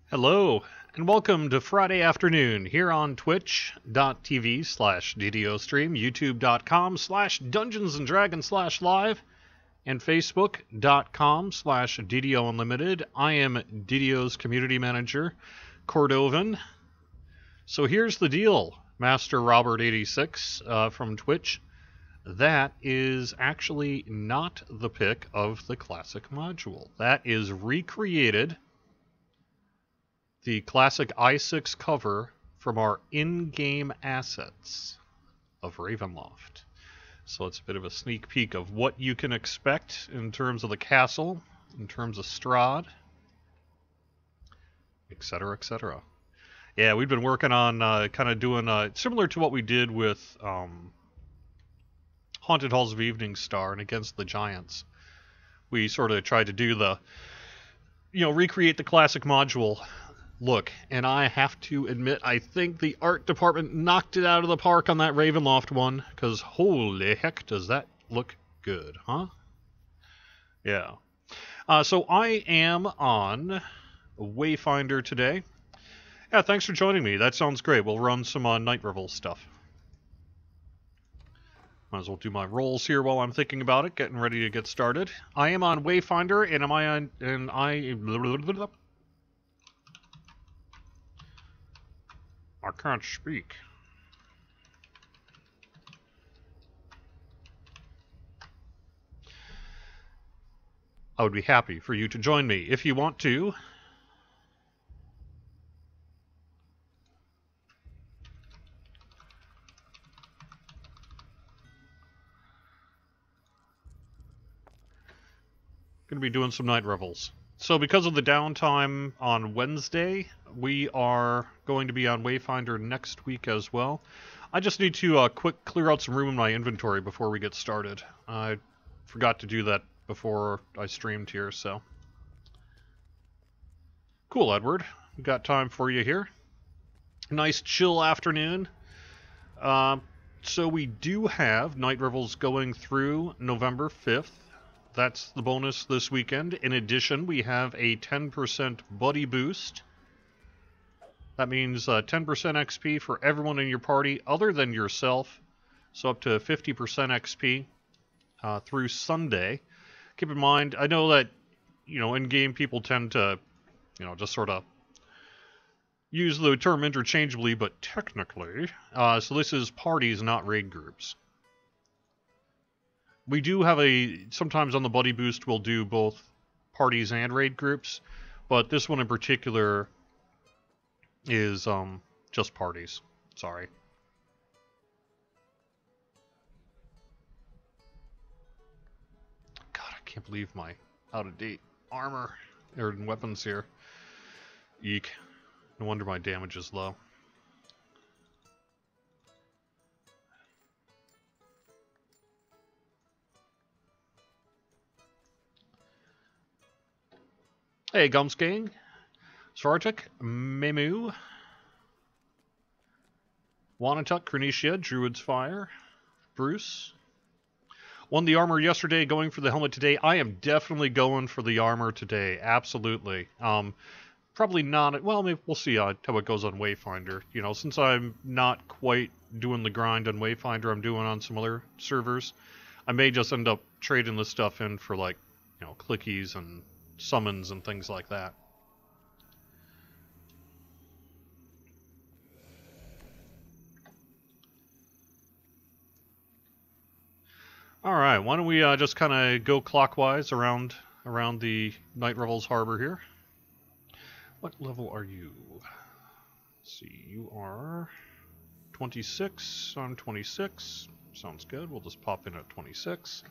Hello, and welcome to Friday afternoon here on twitch.tv/DDO stream, youtube.com/Dungeons & Dragons/live, and facebook.com/DDO Unlimited. I am DDO's Community Manager Cordovan. So here's the deal, Master Robert86 from Twitch. That is actually not the pick of the classic module. That is recreated, the classic i6 cover from our in-game assets of Ravenloft. So it's a bit of a sneak peek of what you can expect in terms of the castle, in terms of Strahd, etc., etc. Yeah, we've been working on kind of doing similar to what we did with Haunted Halls of Evening Star and Against the Giants. We sort of tried to do the, recreate the classic module look, and I have to admit, I think the art department knocked it out of the park on that Ravenloft one, because holy heck does that look good, huh? Yeah. So I am on Wayfinder today. Yeah, thanks for joining me. That sounds great. We'll run some Night Revel stuff. Might as well do my rolls here while I'm thinking about it, getting ready to get started. I am on Wayfinder, and I can't speak. I would be happy for you to join me if you want to. Going to be doing some night revels. So because of the downtime on Wednesday, we are going to be on Wayfinder next week as well. I just need to quick clear out some room in my inventory before we get started. I forgot to do that before I streamed here, so. Cool, Edward. We've got time for you here. Nice chill afternoon. So we do have Night Revels going through November 5th. That's the bonus this weekend. In addition, we have a 10% buddy boost. That means 10% XP for everyone in your party other than yourself. So up to 50% XP through Sunday. Keep in mind, I know that, in-game people tend to, just sort of use the term interchangeably, but technically, so this is parties, not raid groups. We do have sometimes on the buddy boost we'll do both parties and raid groups, but this one in particular is just parties. Sorry. God, I can't believe my out-of-date armor and weapons here. Eek. No wonder my damage is low. Hey, Gumsking, Svartuk, Memu, Wanatuk, Cornicia, Druid's Fire, Bruce. Won the armor yesterday, going for the helmet today. I am definitely going for the armor today, absolutely. Probably not, well, maybe we'll see how it goes on Wayfinder. Since I'm not quite doing the grind on Wayfinder I'm doing on some other servers, I may just end up trading this stuff in for, like, clickies and summons and things like that. Alright, why don't we just kind of go clockwise around the Night Revels harbor here. What level are you? Let's see, you are 26, I'm 26. Sounds good, we'll just pop in at 26.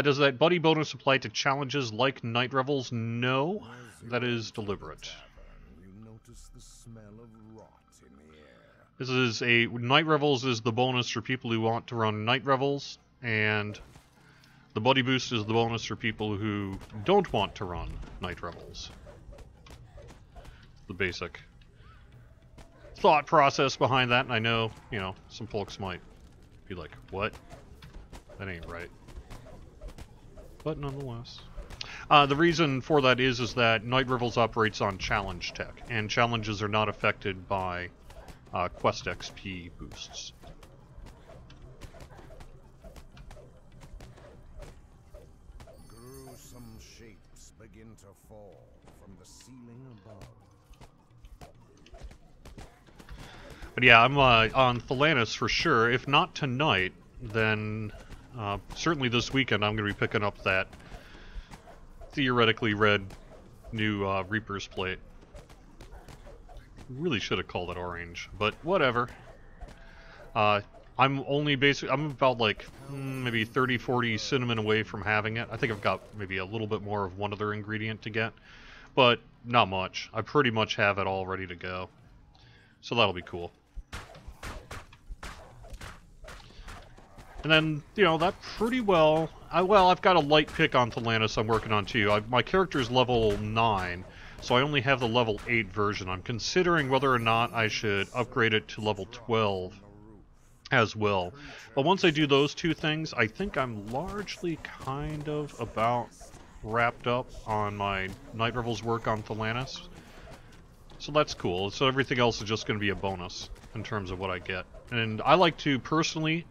Does that buddy bonus apply to challenges like Night Revels? No, that is deliberate. This is Night Revels is the bonus for people who want to run Night Revels, and the buddy boost is the bonus for people who don't want to run Night Revels. The basic thought process behind that, and I know, some folks might be like, what? That ain't right. But nonetheless. The reason for that is that Night Revels operates on challenge tech, and challenges are not affected by quest XP boosts. Gruesome shapes begin to fall from the ceiling above. But yeah, I'm on Thelanis for sure. If not tonight, then certainly this weekend I'm going to be picking up that theoretically red new Reaper's plate. Really should have called it orange, but whatever. I'm about like maybe 30-40 cinnamon away from having it. I think I've got maybe a little bit more of one other ingredient to get, but not much. I pretty much have it all ready to go. So that'll be cool. And then, you know, that pretty well... I've got a light pick on Thelanis I'm working on too. My character's level 9, so I only have the level 8 version. I'm considering whether or not I should upgrade it to level 12 as well. But once I do those two things, I think I'm largely kind of about wrapped up on my Night Revels work on Thelanis. So that's cool. So everything else is just going to be a bonus in terms of what I get. And I like to personally...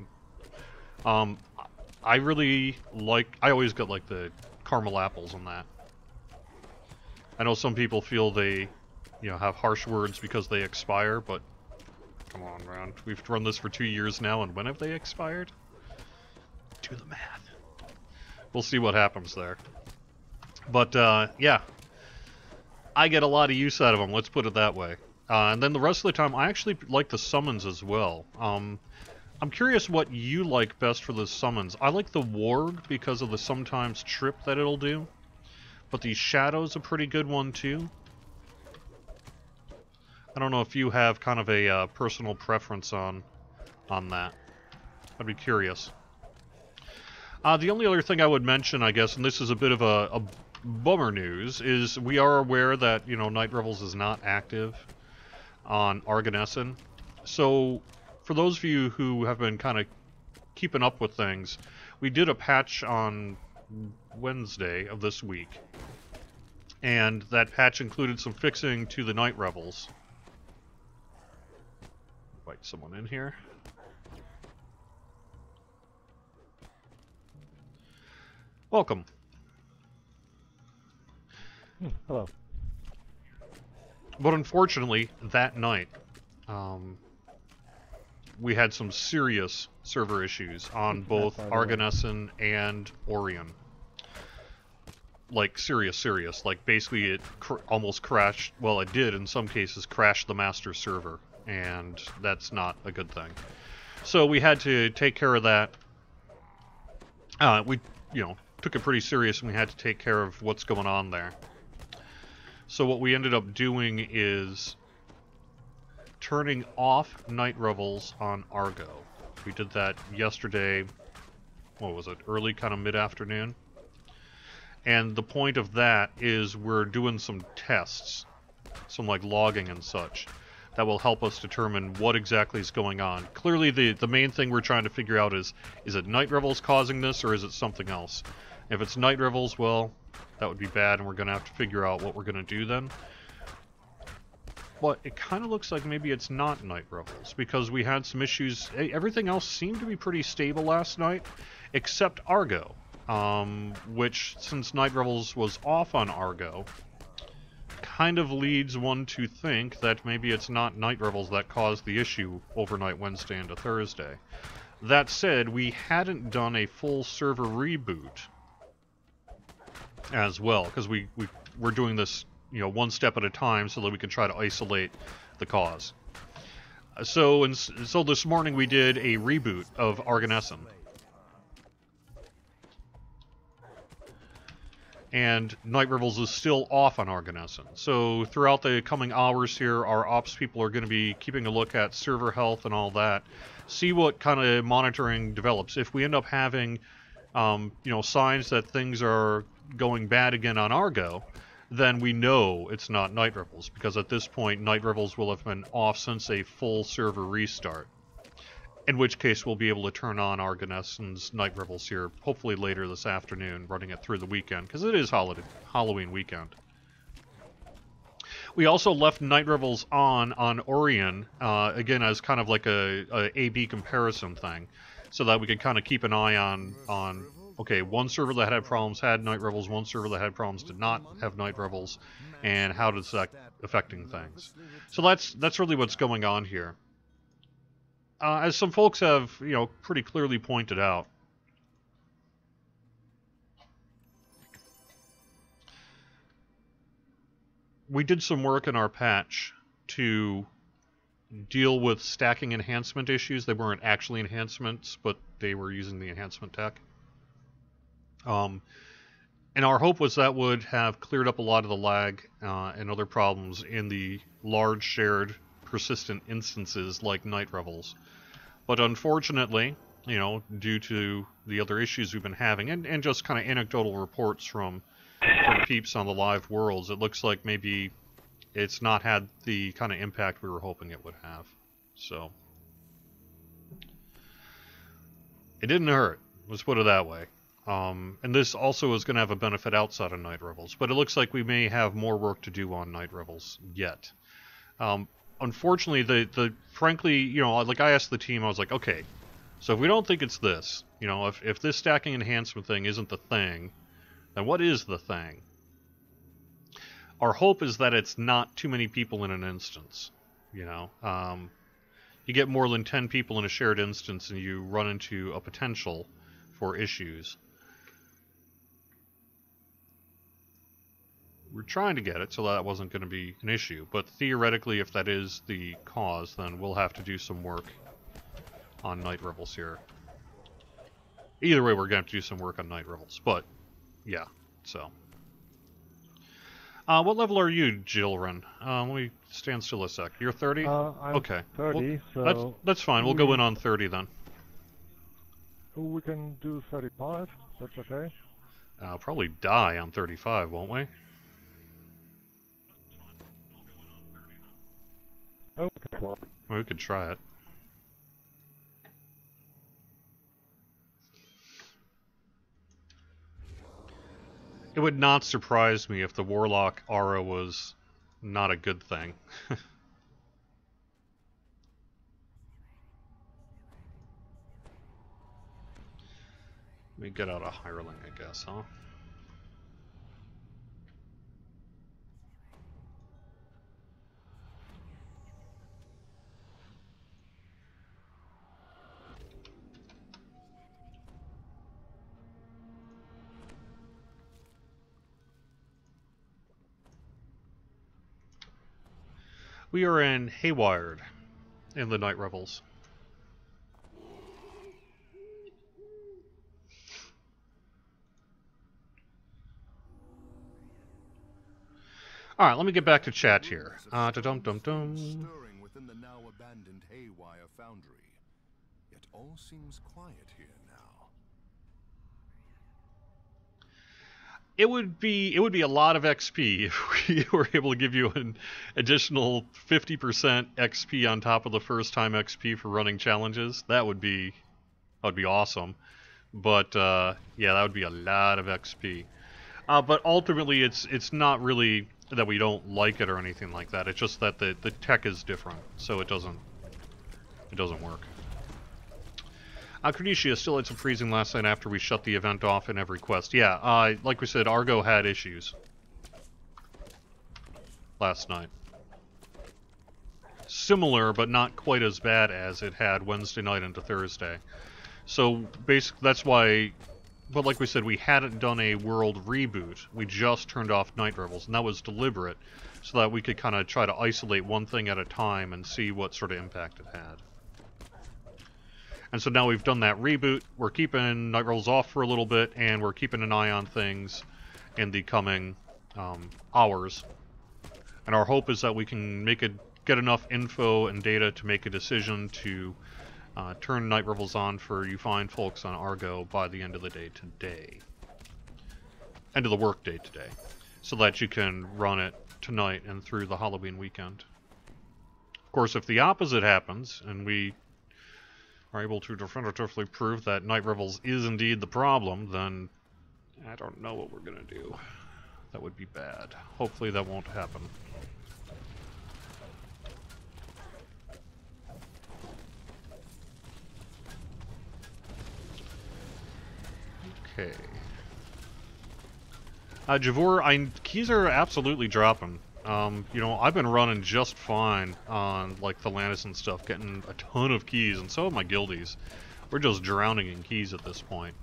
I really like... I always get, like, the caramel apples on that. I know some people feel they, you know, have harsh words because they expire, but... Come on, man. We've run this for 2 years now, and when have they expired? Do the math. We'll see what happens there. But, yeah. I get a lot of use out of them, let's put it that way. And then the rest of the time, I actually like the summons as well. I'm curious what you like best for the summons. I like the Warg because of the sometimes trip that it'll do. But the Shadow's a pretty good one too. I don't know if you have kind of a personal preference on that. I'd be curious. The only other thing I would mention, I guess, and this is a bit of a bummer news, is we are aware that, you know, Night Revels is not active on Arganessen. So... For those of you who have been kind of keeping up with things, we did a patch on Wednesday of this week. And that patch included some fixing to the Night Revels. Invite someone in here. Welcome. Hello. But unfortunately, that night, we had some serious server issues on both Arganessen and Orion. Like, serious. Like, basically it almost crashed, well, it did in some cases crash the master server, and that's not a good thing. So we had to take care of that. We, you know, took it pretty serious, and we had to take care of what's going on there. So what we ended up doing is turning off Night Revels on Argo. We did that yesterday, what was it, early kind of mid-afternoon. And the point of that is we're doing some tests, some like logging and such, that will help us determine what exactly is going on. Clearly the main thing we're trying to figure out is it Night Revels causing this or is it something else? If it's Night Revels, well, that would be bad and we're going to have to figure out what we're going to do then. But it kind of looks like maybe it's not Night Revels, because we had some issues. Everything else seemed to be pretty stable last night, except Argo, which, since Night Revels was off on Argo, kind of leads one to think that maybe it's not Night Revels that caused the issue overnight Wednesday into Thursday. That said, we hadn't done a full server reboot as well, because we're doing this, you know, one step at a time so that we can try to isolate the cause. So this morning we did a reboot of Arganessen. And Night Revels is still off on Arganessen. So throughout the coming hours here, our ops people are going to be keeping a look at server health and all that. See what kind of monitoring develops. If we end up having, you know, signs that things are going bad again on Argo, then we know it's not Night Revels, because at this point Night Revels will have been off since a full server restart. In which case, we'll be able to turn on Argonessen's Night Revels here, hopefully later this afternoon, running it through the weekend, because it is Halloween weekend. We also left Night Revels on Orion, again, as kind of like a A-B comparison thing, so that we could kind of keep an eye on okay, one server that had problems had Night Revels, one server that had problems did not have Night Revels, and how does that affecting things. So that's really what's going on here. As some folks have, pretty clearly pointed out, we did some work in our patch to deal with stacking enhancement issues. They weren't actually enhancements, but they were using the enhancement tech. And our hope was that would have cleared up a lot of the lag and other problems in the large shared persistent instances like Night Revels. But unfortunately, due to the other issues we've been having, and just kind of anecdotal reports from peeps on the live worlds, it looks like maybe it's not had the kind of impact we were hoping it would have. So, it didn't hurt, let's put it that way. And this also is going to have a benefit outside of Night Revels, but it looks like we may have more work to do on Night Revels yet. Unfortunately, frankly, like I asked the team, I was like, okay, so if we don't think it's this, if this stacking enhancement thing isn't the thing, then what is the thing? Our hope is that it's not too many people in an instance, you get more than 10 people in a shared instance and you run into a potential for issues. We're trying to get it so that wasn't going to be an issue, but theoretically if that is the cause, then we'll have to do some work on Night Revels here. Either way, we're going to have to do some work on Night Revels, but yeah, so. What level are you, Jilren? Let me stand still a sec. You're 30? I'm okay. 30, well, so... That's fine, we'll go in on 30 then. We can do 35, that's okay? Probably die on 35, won't we? Okay. Well, we could try it. It would not surprise me if the Warlock aura was not a good thing. Let me get out a hireling, I guess, huh? We are in Haywired in the Night Revels. Alright, let me get back to chat here. Da-dum-dum-dum. Stirring within the now abandoned Haywire Foundry. Yet all seems quiet here now. It would be a lot of XP if we were able to give you an additional 50% XP on top of the first time XP for running challenges. That would be awesome. But yeah, that would be a lot of XP. But ultimately, it's not really that we don't like it or anything like that. It's just that the tech is different, so it doesn't work. Cornetia still had some freezing last night after we shut the event off in every quest. Yeah, like we said, Argo had issues last night. Similar, but not quite as bad as it had Wednesday night into Thursday. So, basically, that's why... But like we said, we hadn't done a world reboot. We just turned off Night Revels, and that was deliberate, so that we could kind of try to isolate one thing at a time and see what sort of impact it had. And so now we've done that reboot, we're keeping Night Revels off for a little bit, and we're keeping an eye on things in the coming hours. And our hope is that we can get enough info and data to make a decision to turn Night Revels on for you fine folks on Argo by the end of the day today. End of the work day today. So that you can run it tonight and through the Halloween weekend. Of course, if the opposite happens, and we are able to definitively prove that Night Revels is indeed the problem, then I don't know what we're gonna do. That would be bad. Hopefully that won't happen. Okay. Javor, keys are absolutely dropping. You know, I've been running just fine on, like, the Lantis and stuff, getting a ton of keys, and so have my guildies. We're just drowning in keys at this point.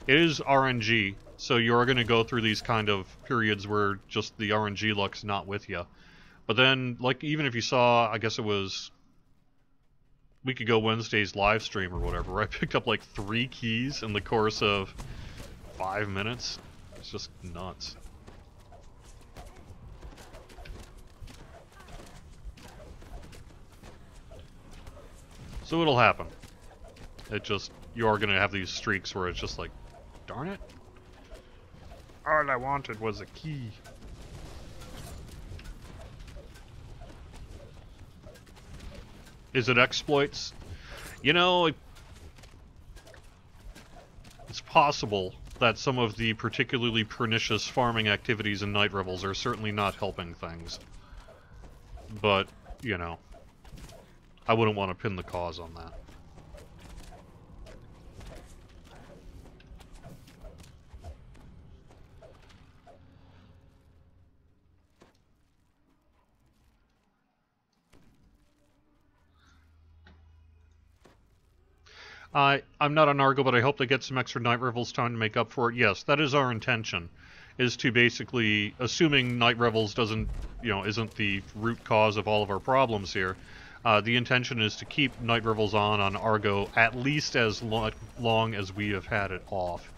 It is RNG, so you're going to go through these kind of periods where just the RNG luck's not with you. But then, like, even if you saw, I guess it was week ago Wednesday's live stream or whatever, where I picked up, like, 3 keys in the course of 5 minutes. It's just nuts. So it'll happen. It just, you are going to have these streaks where it's just like, darn it. All I wanted was a key. Is it exploits? You know, it's possible that some of the particularly pernicious farming activities in Night Revels are certainly not helping things. But, you know, I wouldn't want to pin the cause on that. I'm not on Argo, but I hope they get some extra Night Revels time to make up for it. Yes, that is our intention, is to basically, assuming Night Revels doesn't, you know, isn't the root cause of all of our problems here, the intention is to keep Night Revels on Argo at least as long as we have had it off,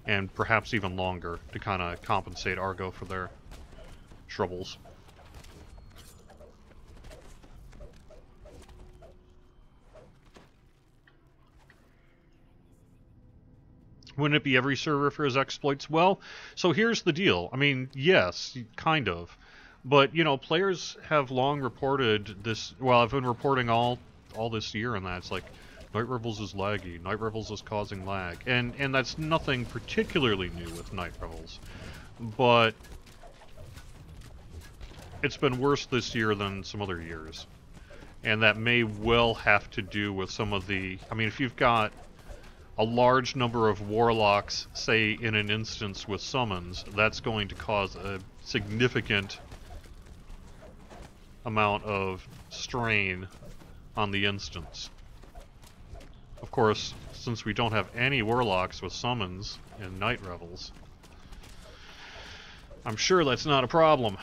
and perhaps even longer, to kind of compensate Argo for their troubles. Wouldn't it be every server for his exploits? Well, so here's the deal. I mean, yes, kind of. But, you know, players have long reported this... Well, I've been reporting all this year and that. It's like, Night Revels is laggy. Night Revels is causing lag. And that's nothing particularly new with Night Revels. But it's been worse this year than some other years. And that may well have to do with some of the... I mean, if you've got a large number of warlocks, say, in an instance with summons, that's going to cause a significant amount of strain on the instance. Of course, since we don't have any warlocks with summons in Night Revels, I'm sure that's not a problem.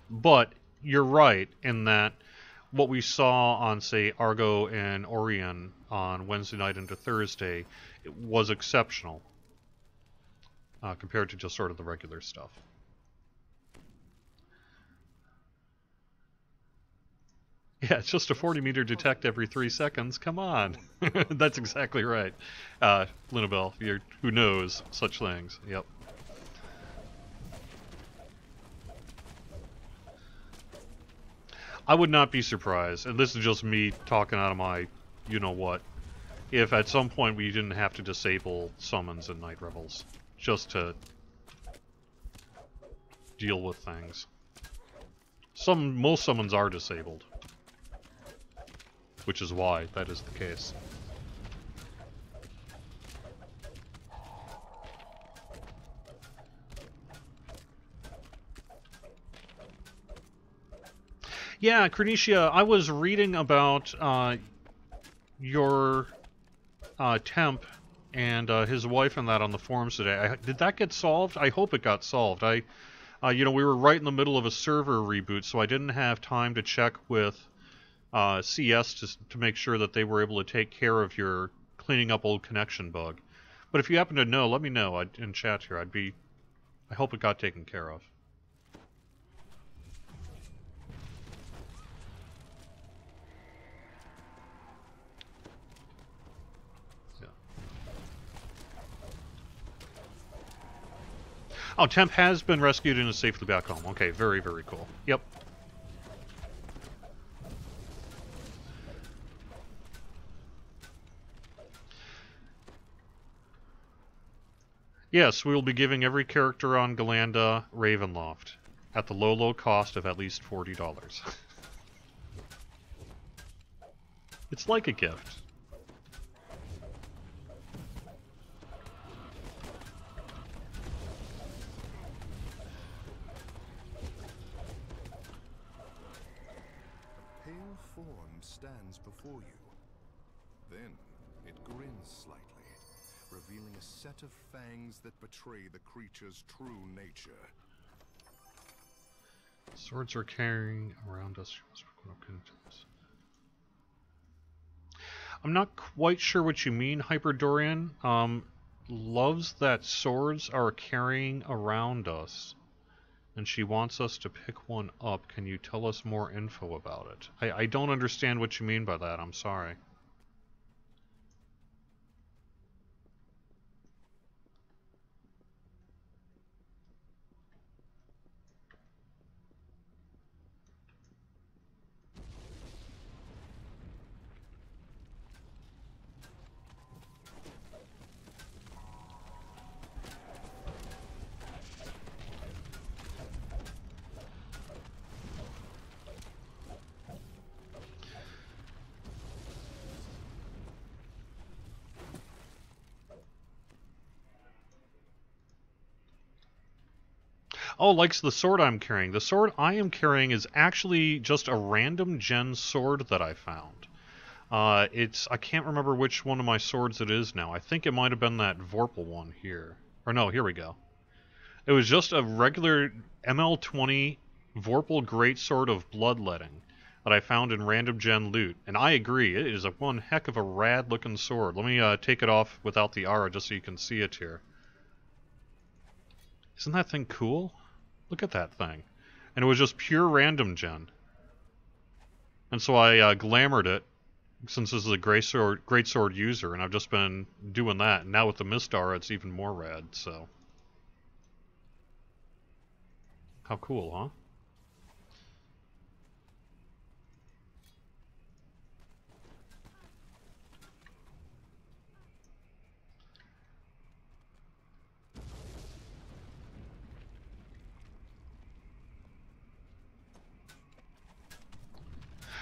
But you're right in that what we saw on, say, Argo and Orion on Wednesday night into Thursday, it was exceptional compared to just sort of the regular stuff. Yeah, it's just a 40-meter detect every 3 seconds. Come on. That's exactly right. Linabelle, who knows such things. Yep. I would not be surprised, and this is just me talking out of my you-know-what, if at some point we didn't have to disable summons in Night Revels, just to deal with things. Most summons are disabled, which is why that is the case. Yeah, Cornicia, I was reading about your temp and his wife and that on the forums today. Did that get solved? I hope it got solved. You know, we were right in the middle of a server reboot, so I didn't have time to check with CS to make sure that they were able to take care of your cleaning up old connection bug. But if you happen to know, let me know in chat here. I hope it got taken care of. Oh, Temp has been rescued and is safely back home. Okay, very, very cool. Yep. Yes, we will be giving every character on Galanda Ravenloft at the low, low cost of at least $40. It's like a gift. A pale form stands before you. Then it grins slightly, revealing a set of fangs that betray the creature's true nature. Swords are carrying around us. I'm not quite sure what you mean, Hyperdorian. Loves that swords are carrying around us, and she wants us to pick one up. Can you tell us more info about it? I don't understand what you mean by that. I'm sorry. Oh, likes the sword I'm carrying. The sword I am carrying is actually just a random gen sword that I found. I can't remember which one of my swords it is now. I think it might have been that Vorpal one here. Or no, here we go. It was just a regular ML20 Vorpal Greatsword of Bloodletting that I found in random gen loot. And I agree, it is one heck of a rad looking sword. Let me take it off without the aura just so you can see it here. Isn't that thing cool? Look at that thing. And it was just pure random gen. And so I glamoured it, since this is a greatsword user, and I've just been doing that. And now with the Mistar, it's even more rad, so. How cool, huh?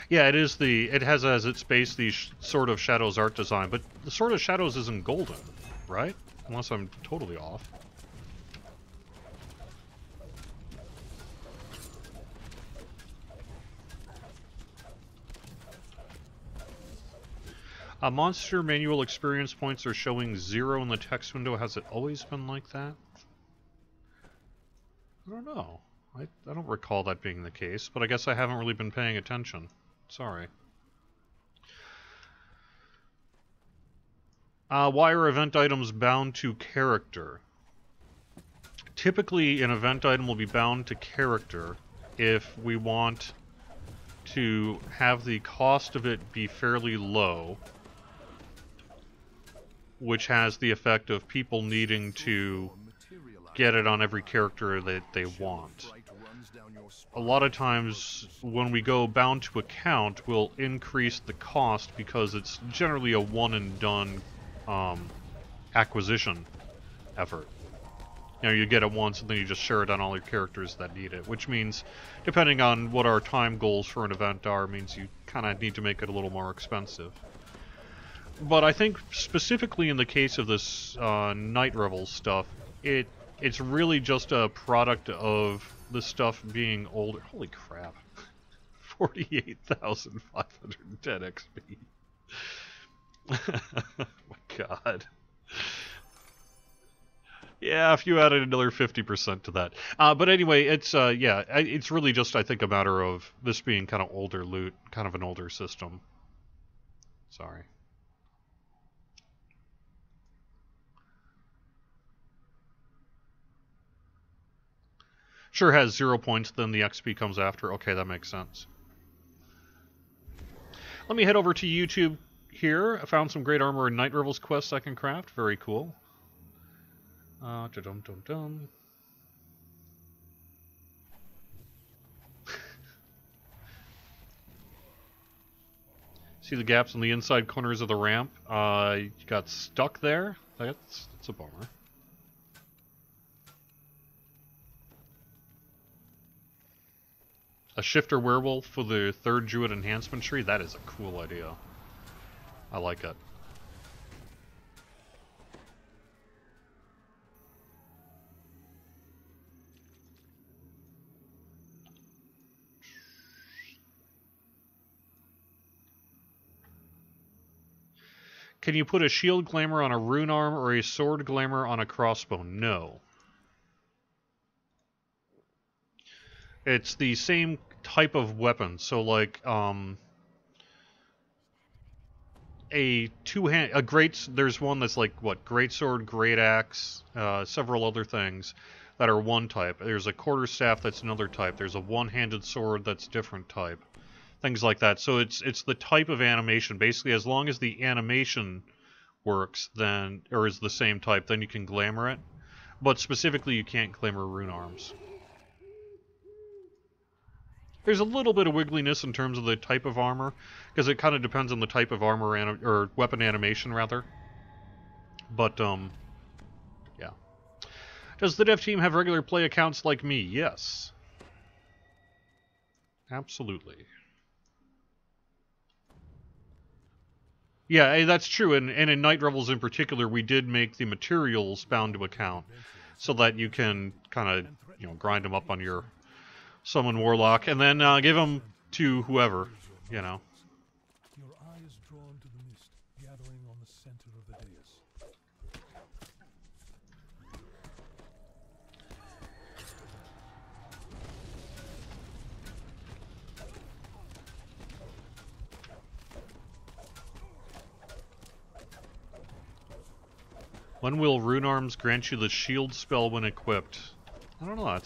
Yeah, it has as its base the Sword of Shadows art design, but the Sword of Shadows isn't golden, right? Unless I'm totally off. Monster manual experience points are showing 0 in the text window. Has it always been like that? I don't know. I don't recall that being the case, but I guess I haven't really been paying attention. Sorry. Why are event items bound to character? Typically, an event item will be bound to character if we want to have the cost of it be fairly low, which has the effect of people needing to get it on every character that they want. A lot of times, when we go bound to account, we'll increase the cost because it's generally a one-and-done acquisition effort. You know, you get it once and then you just share it on all your characters that need it, which means, depending on what our time goals for an event are, means you kind of need to make it a little more expensive. But I think specifically in the case of this Night Revel stuff, it's really just a product of the stuff being older. Holy crap. 48,510 XP. Oh my god. Yeah, if you added another 50% to that. But anyway, yeah, it's really just, I think, a matter of this being kind of older loot, kind of an older system. Sorry. Sure has 0 points, then the XP comes after. Okay, that makes sense. Let me head over to YouTube here. I found some great armor in Night Revel's quests I can craft. Very cool. Dum-dum-dum. See the gaps on the inside corners of the ramp? You got stuck there? That's a bummer. A shifter werewolf for the 3rd druid enhancement tree? That is a cool idea. I like it. Can you put a shield glamour on a rune arm or a sword glamour on a crossbow? No. It's the same type of weapon. So like there's one that's like what, great sword, great axe, several other things that are one type. There's a quarterstaff that's another type. There's a one-handed sword that's different type. Things like that. So it's the type of animation. Basically, as long as the animation works, then, or is the same type, then you can glamour it. But specifically, you can't glamour rune arms. There's a little bit of wiggliness in terms of the type of armor, because it kind of depends on the type of armor or weapon animation, rather. But yeah. Does the dev team have regular play accounts like me? Yes. Absolutely. Yeah, that's true, and in Night Revels in particular, we did make the materials bound to account, so that you can kind of, you know, grind them up on your summon warlock, and then give them to whoever, you know. Your eye is drawn to the mist gathering on the center of the dais. When will rune arms grant you the shield spell when equipped? I don't know,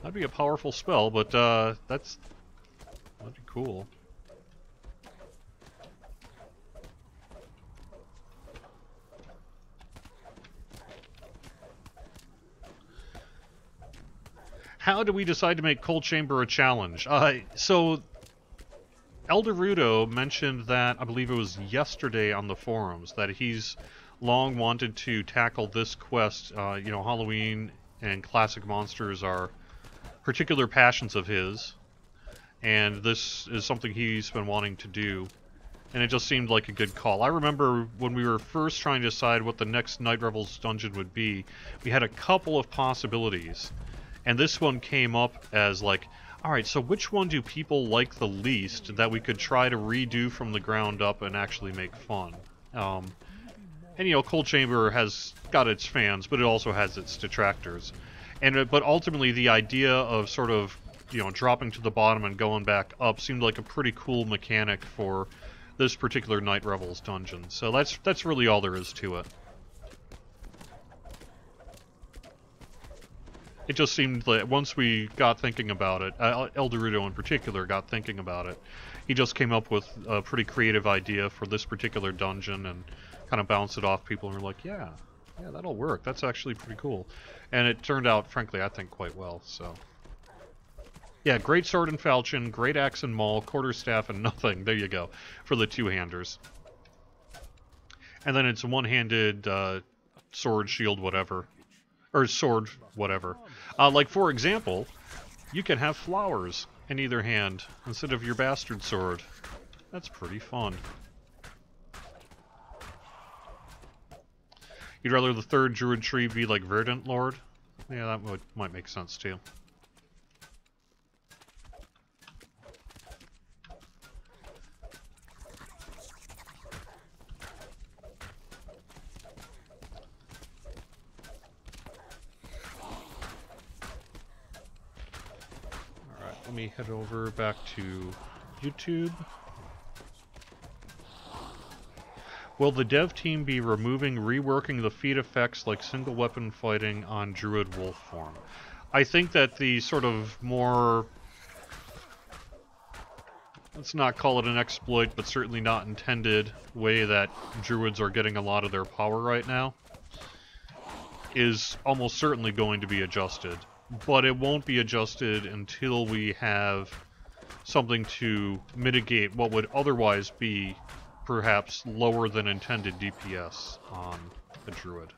that'd be a powerful spell, but that'd be cool. How do we decide to make Cold Chamber a challenge? So Elderudo mentioned that, I believe it was yesterday on the forums, that he's long wanted to tackle this quest. You know, Halloween and classic monsters are particular passions of his, and this is something he's been wanting to do, and it just seemed like a good call. I remember when we were first trying to decide what the next Night Revels dungeon would be, we had a couple of possibilities, and this one came up as like, alright, so which one do people like the least that we could try to redo from the ground up and actually make fun? And you know, Cold Chamber has got its fans, but it also has its detractors. But ultimately, the idea of sort of, you know, dropping to the bottom and going back up seemed like a pretty cool mechanic for this particular Night Revels dungeon. So that's really all there is to it. It just seemed like once we got thinking about it, Elderudo in particular got thinking about it, he just came up with a pretty creative idea for this particular dungeon and kind of bounced it off people, and we're like, yeah, that'll work. That's actually pretty cool. And it turned out, frankly, I think quite well, so. Yeah, great sword and falchion, great axe and maul, quarterstaff and nothing. There you go, for the two-handers. And then it's one-handed sword, shield, whatever. Or sword, whatever. Like, for example, you can have flowers in either hand instead of your bastard sword. That's pretty fun. You'd rather the 3rd druid tree be like Verdant Lord? Yeah, that might make sense too. Alright, let me head over back to YouTube. Will the dev team be reworking the feat effects like single weapon fighting on Druid Wolf form? I think that the sort of more, let's not call it an exploit, but certainly not intended way that Druids are getting a lot of their power right now is almost certainly going to be adjusted. But it won't be adjusted until we have something to mitigate what would otherwise be perhaps lower than intended DPS on a druid.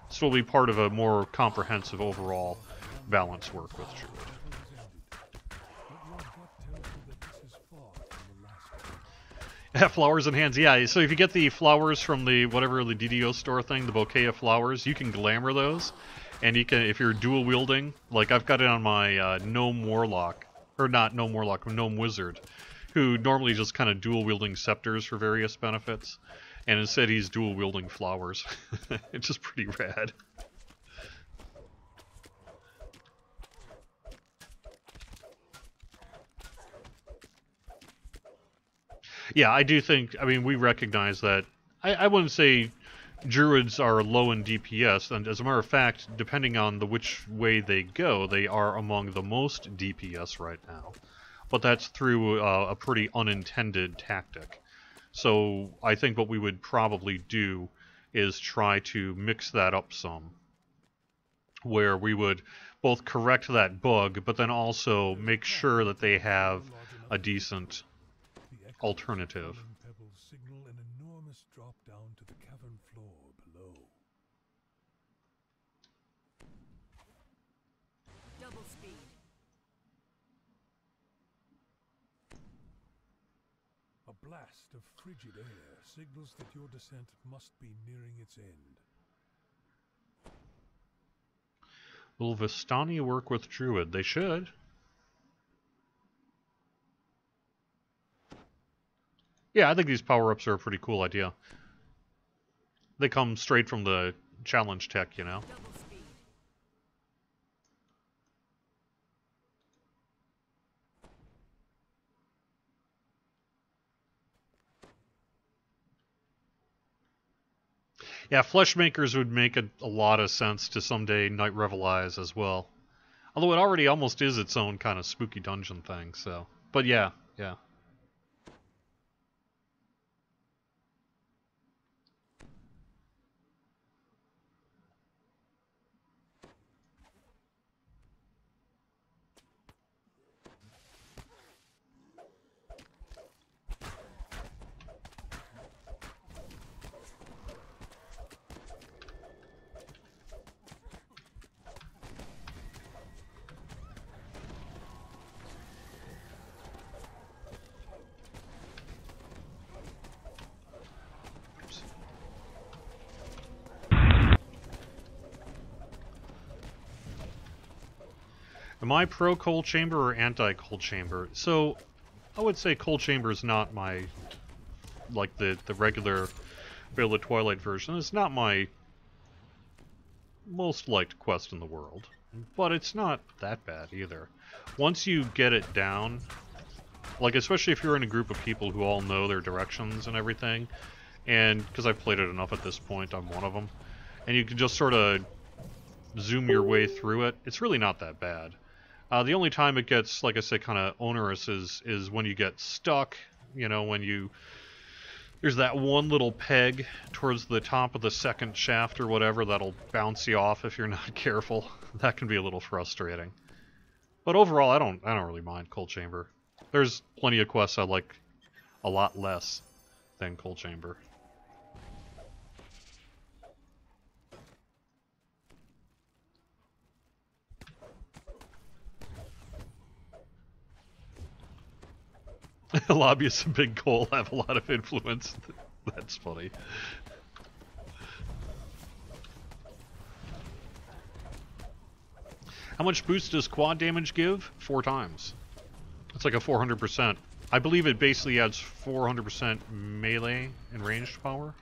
This will be part of a more comprehensive overall balance work with druid. Yeah, flowers in hands. Yeah, so if you get the flowers from the whatever the DDO store thing, the bouquet of flowers, you can glamour those, and you can, if you're dual wielding, like I've got it on my gnome warlock, or not gnome warlock, gnome wizard, who normally just kind of dual wielding scepters for various benefits, and instead he's dual wielding flowers. It's just pretty rad. Yeah, I do think, I mean, we recognize that. I wouldn't say druids are low in DPS, and as a matter of fact, depending on which way they go, they are among the most DPS right now. But that's through a pretty unintended tactic. So I think what we would probably do is try to mix that up some, where we would both correct that bug, but then also make sure that they have a decent alternative. Pebbles signal an enormous drop down to the cavern floor below. Double speed. A blast of frigid air signals that your descent must be nearing its end. Will Vistani work with druid? They should. Yeah, I think these power-ups are a pretty cool idea. They come straight from the challenge tech, you know? Double speed. Yeah, Fleshmakers would make a lot of sense to someday Night Revelize as well. Although it already almost is its own kind of spooky dungeon thing, so... But yeah, yeah. Am I pro cold chamber or anti cold chamber? So, I would say cold chamber is not my, like the regular Veil of Twilight version. It's not my most liked quest in the world, but it's not that bad either. Once you get it down, like especially if you're in a group of people who all know their directions and everything, and because I've played it enough at this point, I'm one of them, and you can just sort of zoom your way through it, it's really not that bad. The only time it gets, like I said, kind of onerous is when you get stuck, you know, when you... There's that one little peg towards the top of the second shaft or whatever that'll bounce you off if you're not careful. That can be a little frustrating. But overall, I don't really mind Cold Chamber. There's plenty of quests I like a lot less than Cold Chamber. Lobbyists and Big Coal have a lot of influence. That's funny. How much boost does quad damage give? 4 times. It's like a 400%. I believe it basically adds 400% melee and ranged power.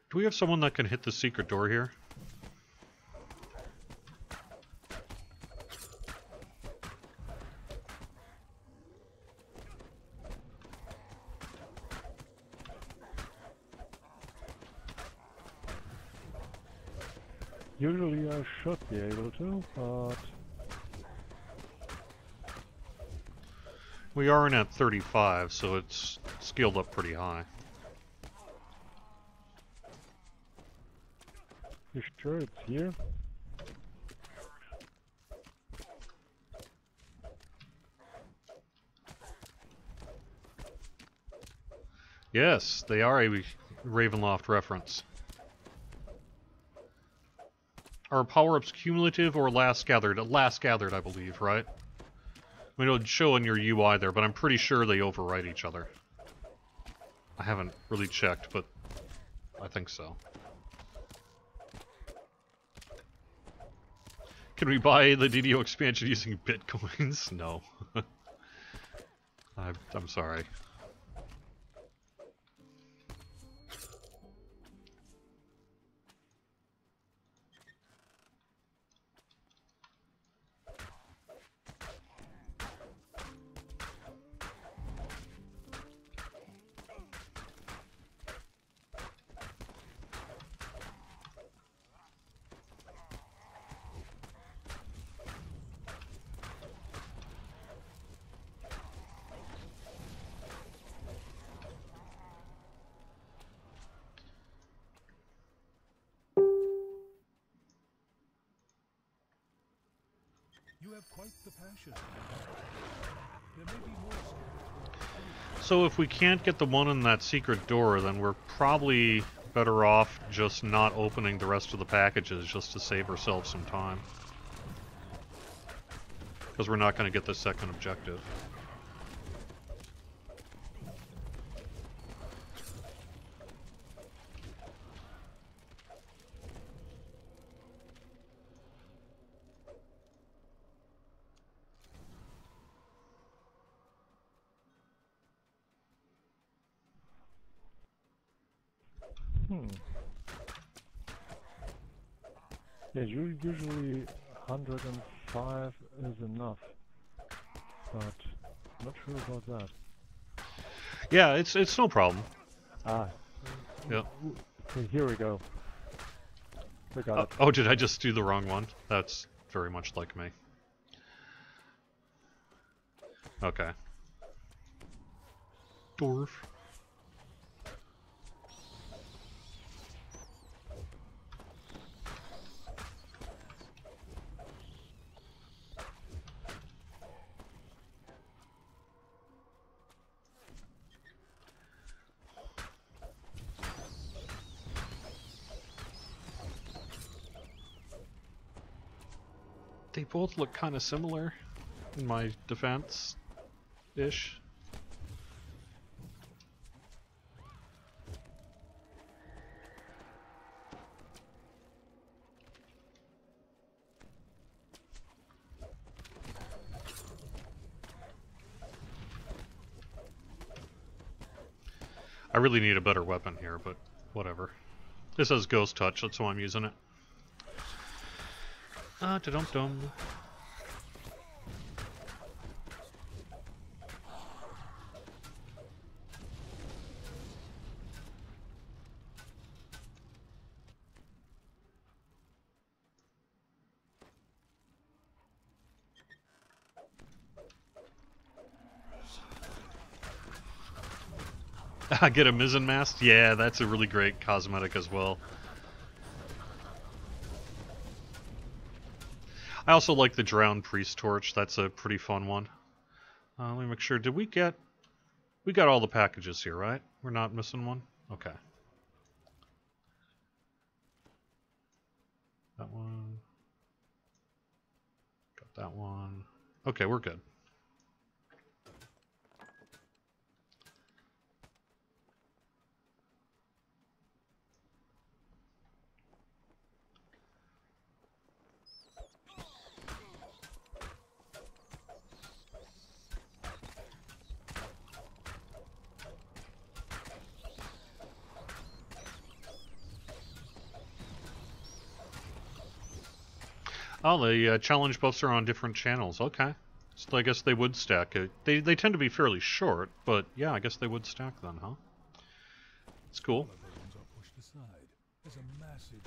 Do we have someone that can hit the secret door here? Usually I should be able to, but... We are in at 35, so it's scaled up pretty high. You sure it's here? Yes, they are a Ravenloft reference. Are power-ups cumulative or last gathered? Last gathered, I believe, right? I mean, it'll show in your UI there, but I'm pretty sure they overwrite each other. I haven't really checked, but I think so. Can we buy the DDO expansion using bitcoins? No. I'm sorry. You have quite the passion. There may be more scattered. So if we can't get the one in that secret door, then we're probably better off just not opening the rest of the packages just to save ourselves some time. Because we're not going to get the second objective. Yeah, usually 105 is enough, but not sure about that. Yeah, it's no problem. Ah. Yeah. Okay, here we go. We got it. Oh, did I just do the wrong one? That's very much like me. Okay. Dwarf. They both look kind of similar, in my defense-ish. I really need a better weapon here, but whatever. This has Ghost Touch, that's why I'm using it. Da-dum-dum. Get a mizzen mast? Yeah, that's a really great cosmetic as well. I also like the Drowned Priest Torch. That's a pretty fun one. Let me make sure. Did we get... We got all the packages here, right? We're not missing one? Okay. That one. Got that one. Okay, we're good. Oh, the challenge buffs are on different channels. Okay. So I guess they would stack it. They tend to be fairly short, but yeah, I guess they would stack then, huh? It's cool. All of those are pushed aside as a massive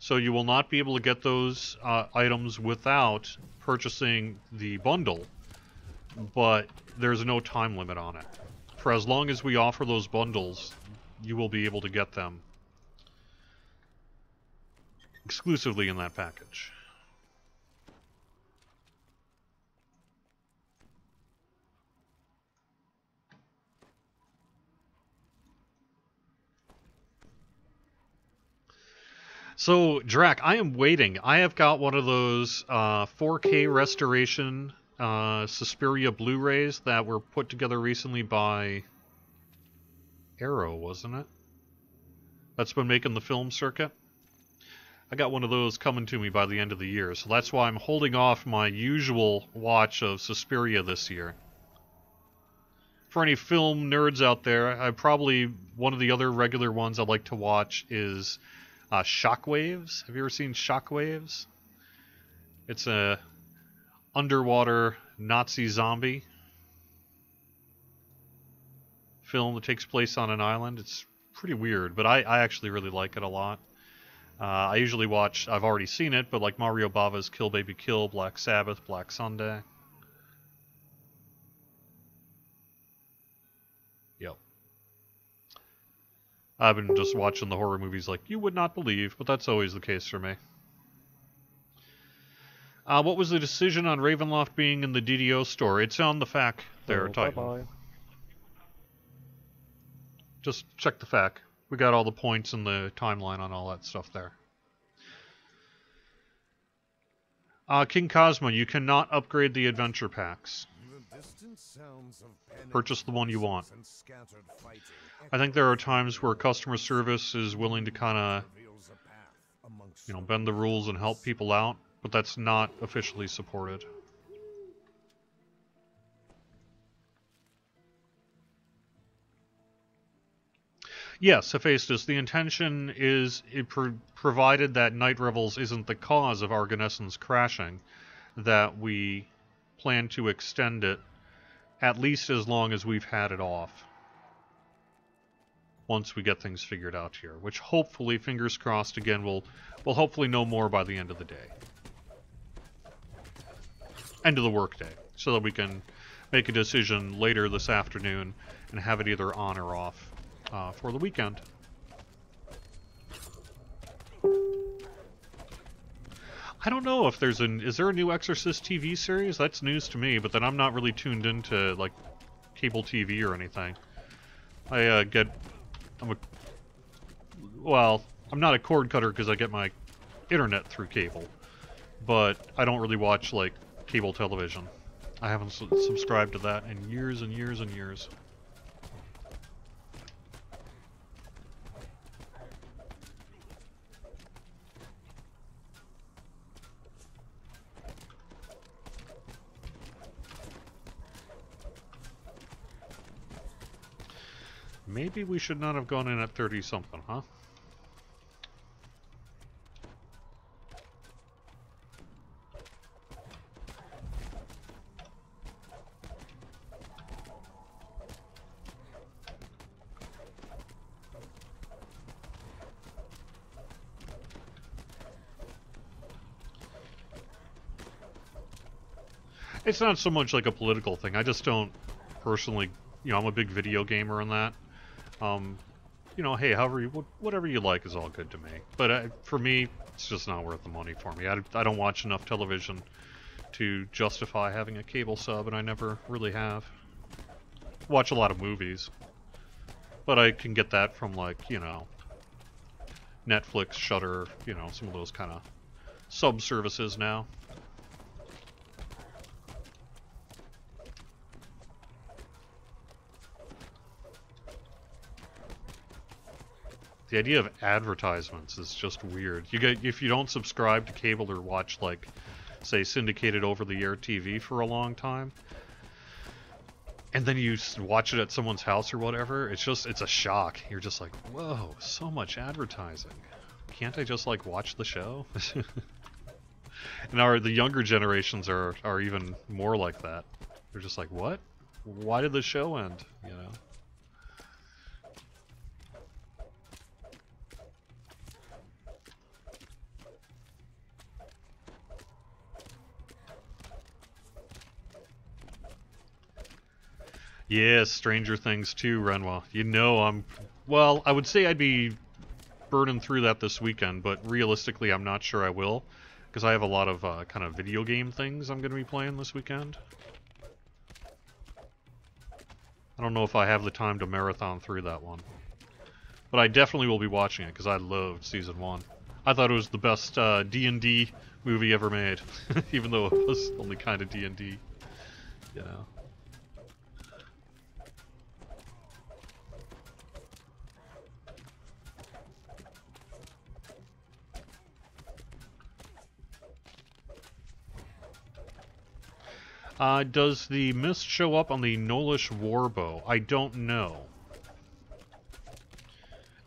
So you will not be able to get those items without purchasing the bundle, but there's no time limit on it. For as long as we offer those bundles, you will be able to get them exclusively in that package. So, Drac, I am waiting. I have got one of those 4K restoration Suspiria Blu-rays that were put together recently by Arrow, wasn't it? That's been making the film circuit. I got one of those coming to me by the end of the year, so that's why I'm holding off my usual watch of Suspiria this year. For any film nerds out there, one of the other regular ones I like to watch is Shockwaves. Have you ever seen Shockwaves? It's a underwater Nazi zombie film that takes place on an island. It's pretty weird, but I actually really like it a lot. I usually watch, I've already seen it, but like Mario Bava's Kill Baby Kill, Black Sabbath, Black Sunday. Yep. I've been just watching the horror movies like you would not believe, but that's always the case for me. What was the decision on Ravenloft being in the DDO store? It's on the FAQ there, Titan. Bye-bye. Just check the FAQ. We got all the points and the timeline on all that stuff there. King Cosmo, you cannot upgrade the adventure packs. Purchase the one you want. I think there are times where customer service is willing to kind of, bend the rules and help people out, but that's not officially supported. Yes, Hephaestus, the intention is, provided that Night Revels isn't the cause of Argonescence crashing, that we plan to extend it at least as long as we've had it off. Once we get things figured out here, which hopefully, fingers crossed, again, we'll hopefully know more by the end of the day. End of the workday, so that we can make a decision later this afternoon and have it either on or off for the weekend. I don't know if is there a new Exorcist TV series? That's news to me, but then I'm not really tuned into, like, cable TV or anything. I'm not a cord cutter because I get my internet through cable, but I don't really watch, like, cable television. I haven't subscribed to that in years and years and years. Maybe we should not have gone in at 30-something, huh? It's not so much like a political thing. I just don't personally, I'm a big video gamer and that. Hey, whatever you like is all good to me. But for me, it's just not worth the money for me. I don't watch enough television to justify having a cable sub, and I never really have. Watch a lot of movies. But I can get that from, like, Netflix, Shudder, some of those kind of sub services now. The idea of advertisements is just weird. If you don't subscribe to cable or watch, like, say, syndicated over-the-air TV for a long time, and then you watch it at someone's house or whatever, it's a shock. You're just like, whoa, so much advertising. Can't I just, like, watch the show? And the younger generations are even more like that. They're just like, what? Why did the show end? Yes, Stranger Things 2, Renwa. You know I'm... Well, I would say I'd be burning through that this weekend, but realistically I'm not sure I will, because I have a lot of kind of video game things I'm going to be playing this weekend. I don't know if I have the time to marathon through that one. But I definitely will be watching it, because I loved Season 1. I thought it was the best D&D movie ever made, even though it was only kind of D&D, you know. Does the mist show up on the Nolish Warbow? I don't know.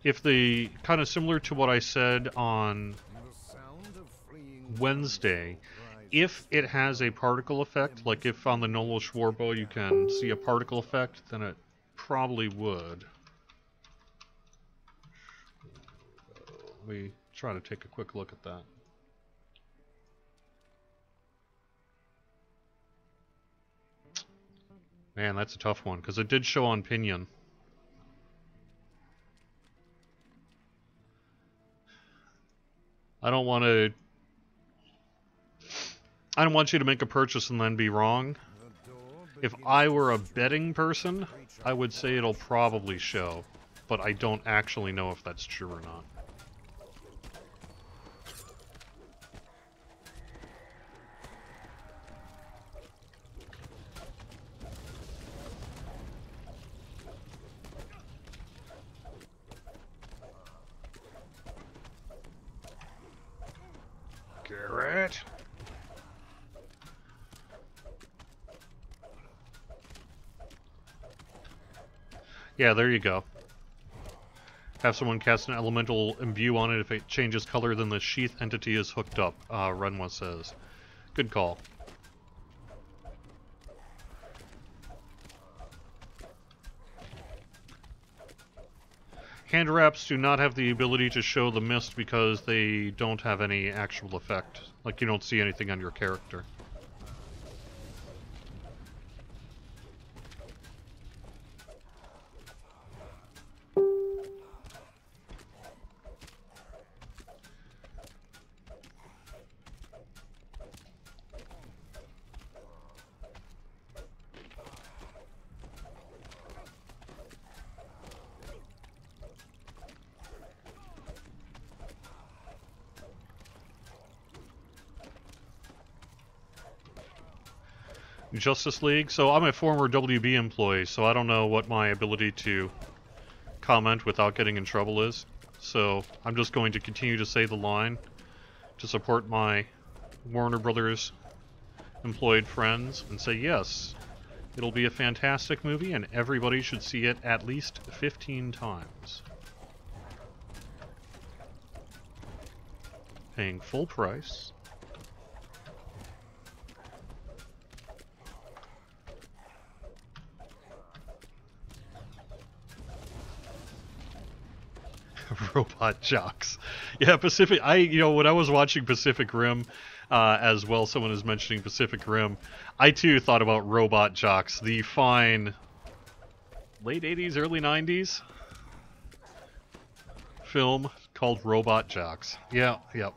If the, kind of similar to what I said on Wednesday, if it has a particle effect, like if on the Nolish Warbow you can see a particle effect, then it probably would. Let me try to take a quick look at that. Man, that's a tough one, because it did show on Pinion. I don't want you to make a purchase and then be wrong. If I were a betting person, I would say it'll probably show, but I don't actually know if that's true or not. Garrett. Yeah, there you go. Have someone cast an elemental imbue on it. If it changes color, then the sheath entity is hooked up, Renwa says. Good call. Hand wraps do not have the ability to show the mist because they don't have any actual effect. Like, you don't see anything on your character. Justice League. So I'm a former WB employee, so I don't know what my ability to comment without getting in trouble is. So I'm just going to continue to say the line to support my Warner Brothers employed friends and say yes, it'll be a fantastic movie and everybody should see it at least 15 times. Paying full price. Robot jocks. Yeah, Pacific. When I was watching Pacific Rim, as well, someone is mentioning Pacific Rim. I too thought about robot jocks. The fine late 80s, early 90s film called Robot Jocks. Yeah, yep.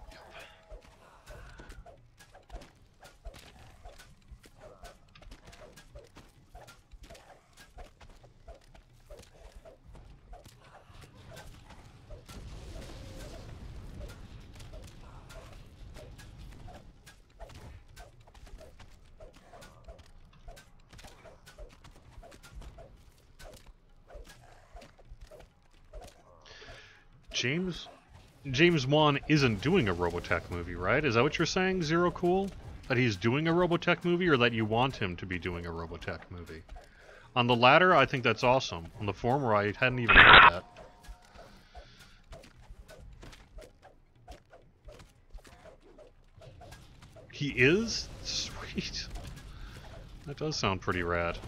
James Wan isn't doing a Robotech movie, right? Is that what you're saying, Zero Cool? That he's doing a Robotech movie, or that you want him to be doing a Robotech movie? On the latter, I think that's awesome. On the former, I hadn't even heard that. He is? Sweet. That does sound pretty rad.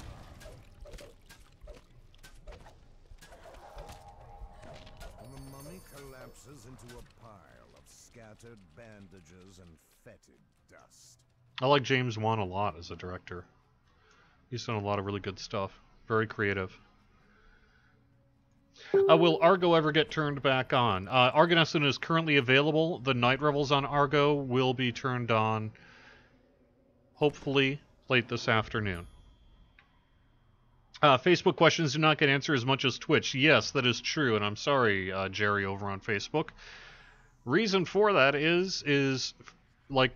Into a pile of scattered bandages and fetid dust. I like James Wan a lot as a director. He's done a lot of really good stuff. Very creative. Will Argo ever get turned back on? Argonescent is currently available. The Night Revels on Argo will be turned on, hopefully, late this afternoon. Facebook questions do not get answered as much as Twitch. Yes, that is true, and I'm sorry, Jerry, over on Facebook. Reason for that is like,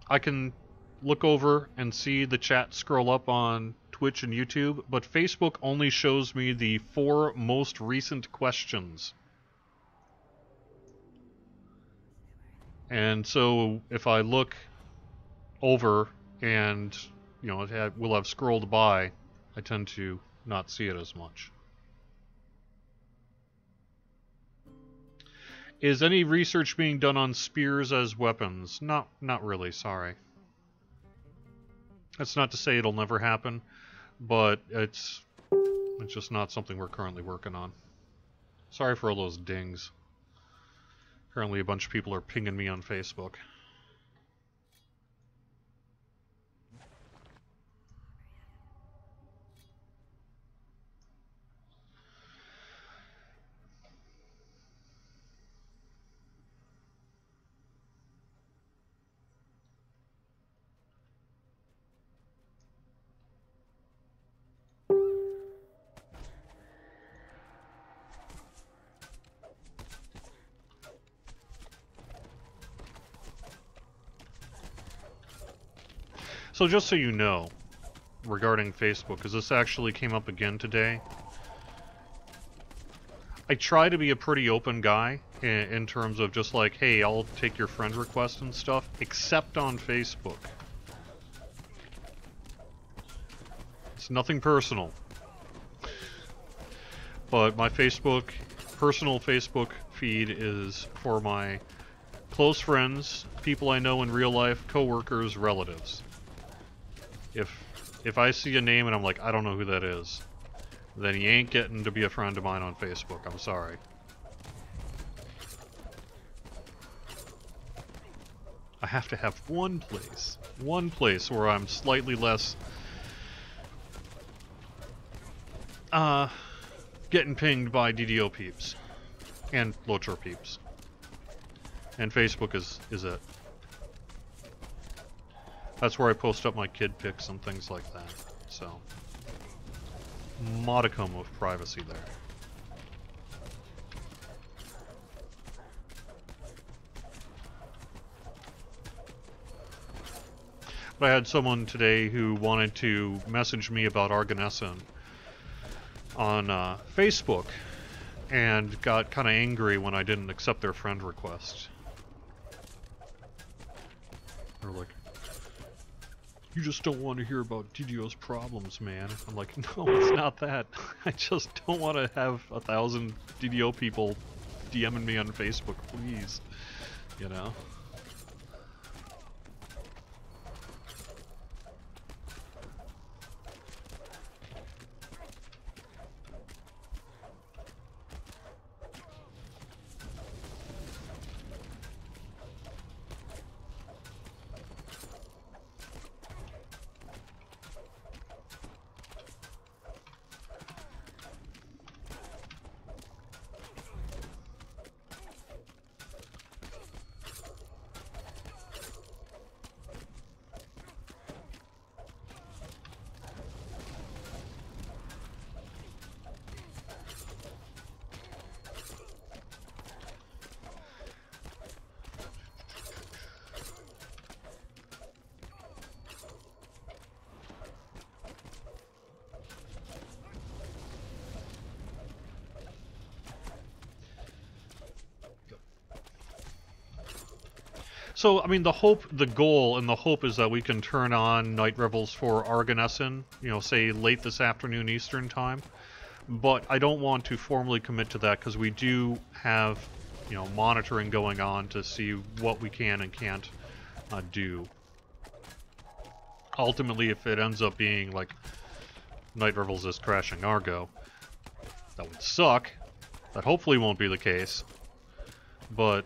I can look over and see the chat scroll up on Twitch and YouTube, but Facebook only shows me the 4 most recent questions. And so if I look over and, you know, it will have scrolled by, I tend to not see it as much. Is any research being done on spears as weapons? Not really, sorry. That's not to say it'll never happen, but it's just not something we're currently working on. Sorry for all those dings. Apparently a bunch of people are pinging me on Facebook. So just so you know, regarding Facebook, because this actually came up again today, I try to be a pretty open guy in terms of just like, hey, I'll take your friend request and stuff, except on Facebook. It's nothing personal. But my personal Facebook feed is for my close friends, people I know in real life, coworkers, relatives. If I see a name and I'm like, I don't know who that is, then he ain't getting to be a friend of mine on Facebook. I'm sorry. I have to have one place where I'm slightly less getting pinged by DDO peeps and Locher peeps. And Facebook is it. That's where I post up my kid pics and things like that. So, modicum of privacy there. But I had someone today who wanted to message me about Argonescent on Facebook and got kind of angry when I didn't accept their friend request. They're like, you just don't want to hear about DDO's problems, man. I'm like, no, it's not that. I just don't want to have 1,000 DDO people DMing me on Facebook, please. You know? So, I mean, the goal and the hope is that we can turn on Night Revels for Argonescent, you know, say late this afternoon Eastern time. But I don't want to formally commit to that because we do have, you know, monitoring going on to see what we can and can't do. Ultimately, if it ends up being like Night Revels is crashing Argo, that would suck. That hopefully won't be the case. But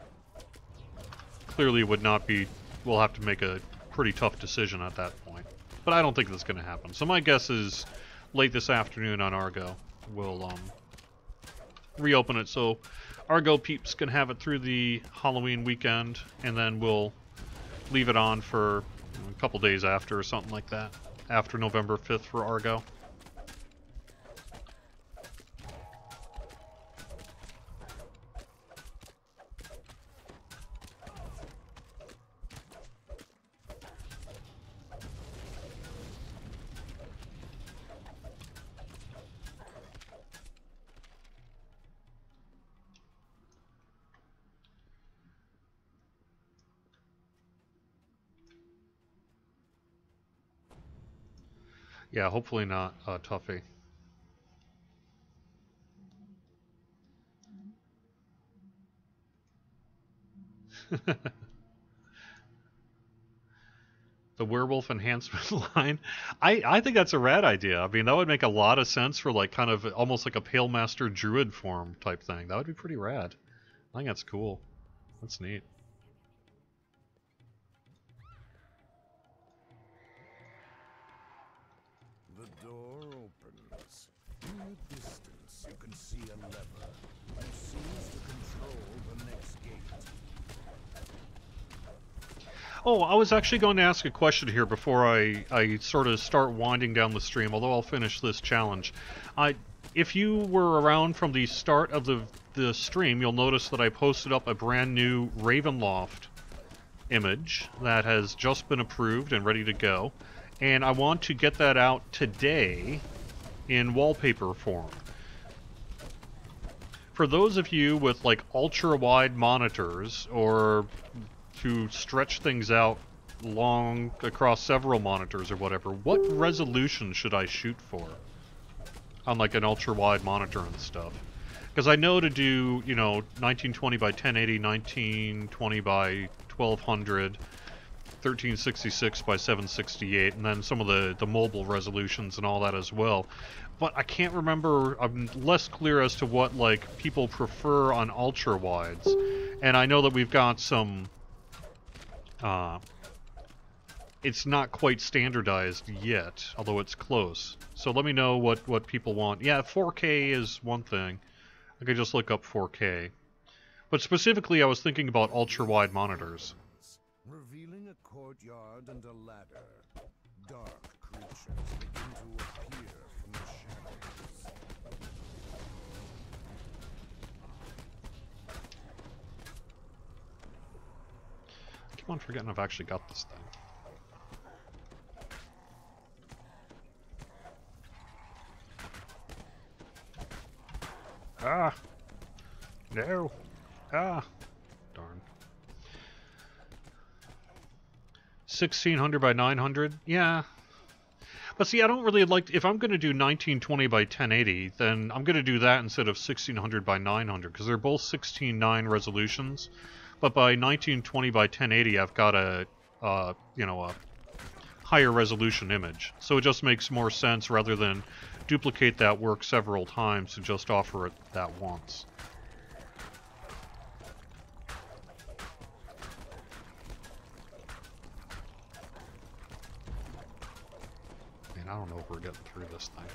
clearly would not be, we'll have to make a pretty tough decision at that point. But I don't think that's going to happen. So my guess is late this afternoon on Argo, we'll reopen it so Argo peeps can have it through the Halloween weekend, and then we'll leave it on for a couple days after or something like that, after November 5th for Argo. Yeah, hopefully not Tuffy. The werewolf enhancement line. I think that's a rad idea. I mean, that would make a lot of sense for like kind of almost like a Pale Master Druid form type thing. That would be pretty rad. I think that's cool. That's neat. The door opens. In the distance, you can see a lever. It seems to control the next gate. Oh, I was actually going to ask a question here before I sort of start winding down the stream, although I'll finish this challenge. If you were around from the start of the stream, you'll notice that I posted up a brand new Ravenloft image that has just been approved and ready to go. And I want to get that out today in wallpaper form. For those of you with like ultra-wide monitors, or to stretch things out long across several monitors or whatever, what resolution should I shoot for on like an ultra-wide monitor and stuff? Because I know to do, you know, 1920 by 1080, 1920 by 1200, 1366 by 768, and then some of the mobile resolutions and all that as well. But I can't remember, I'm less clear as to what like people prefer on ultra-wides. And I know that we've got some it's not quite standardized yet, although it's close. So let me know what people want. Yeah, 4K is one thing. I could just look up 4K. But specifically, I was thinking about ultra-wide monitors. Revealing a courtyard and a ladder. Dark creatures begin to appear from the shadows. I keep on forgetting I've actually got this thing. Ah! No! Ah! Darn. 1600 by 900? Yeah. But see, I don't really like... If I'm going to do 1920 by 1080, then I'm going to do that instead of 1600 by 900, because they're both 16:9 resolutions. But by 1920 by 1080, I've got a, you know, a higher resolution image. So it just makes more sense, rather than duplicate that work several times, to just offer it that once. Man, I don't know if we're getting through this thing.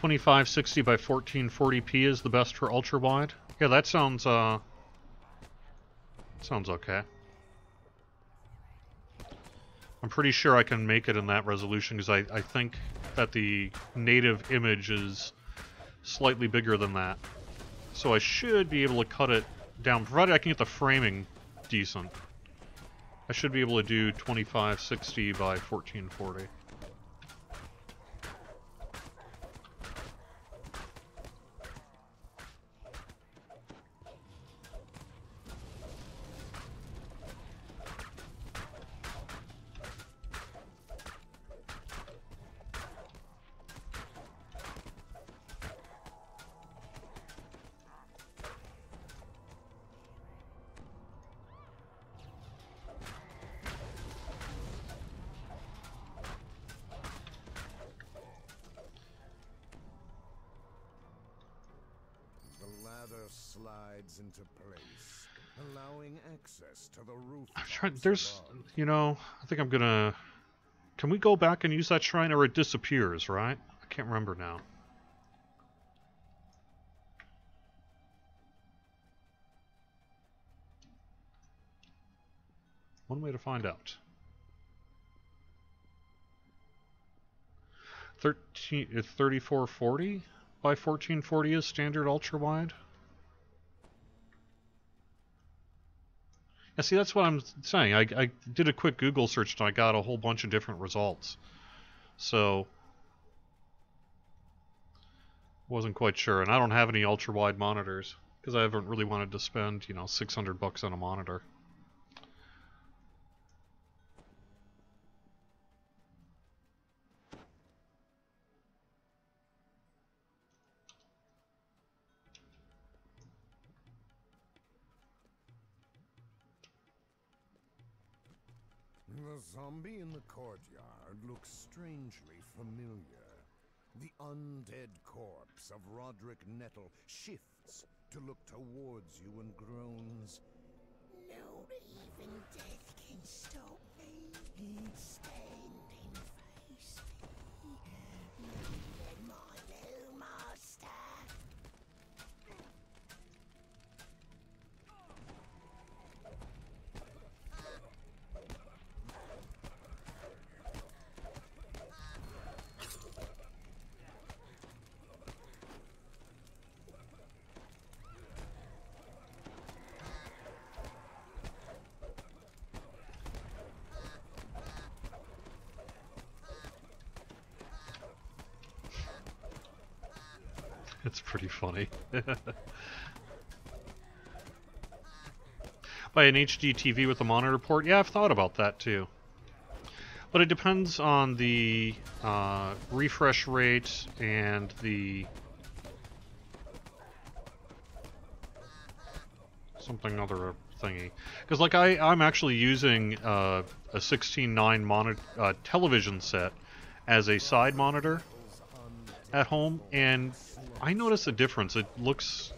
$2560 by 1440p is the best for ultra wide. Yeah, that sounds okay. I'm pretty sure I can make it in that resolution, because I think that the native image is slightly bigger than that. So I should be able to cut it down, provided I can get the framing decent. I should be able to do 2560 by 1440. slides into place, allowing access to the roof. I'm trying. There's, you know, I think I'm gonna. Can we go back and use that shrine, or it disappears? Right? I can't remember now. One way to find out. 3440 by 1440 is standard ultra wide. Yeah, see, that's what I'm saying. I did a quick Google search and I got a whole bunch of different results. So wasn't quite sure, and I don't have any ultra wide monitors because I haven't really wanted to spend, you know, $600 on a monitor. The zombie in the courtyard looks strangely familiar. The undead corpse of Roderick Nettle shifts to look towards you and groans. Not even death can stop me. Standing face me. And my new master. It's pretty funny. By an HD TV with a monitor port? Yeah, I've thought about that too. But it depends on the refresh rate and the something other thingy. Because like I'm actually using a 16:9 television set as a side monitor at home, and I notice a difference. It looks,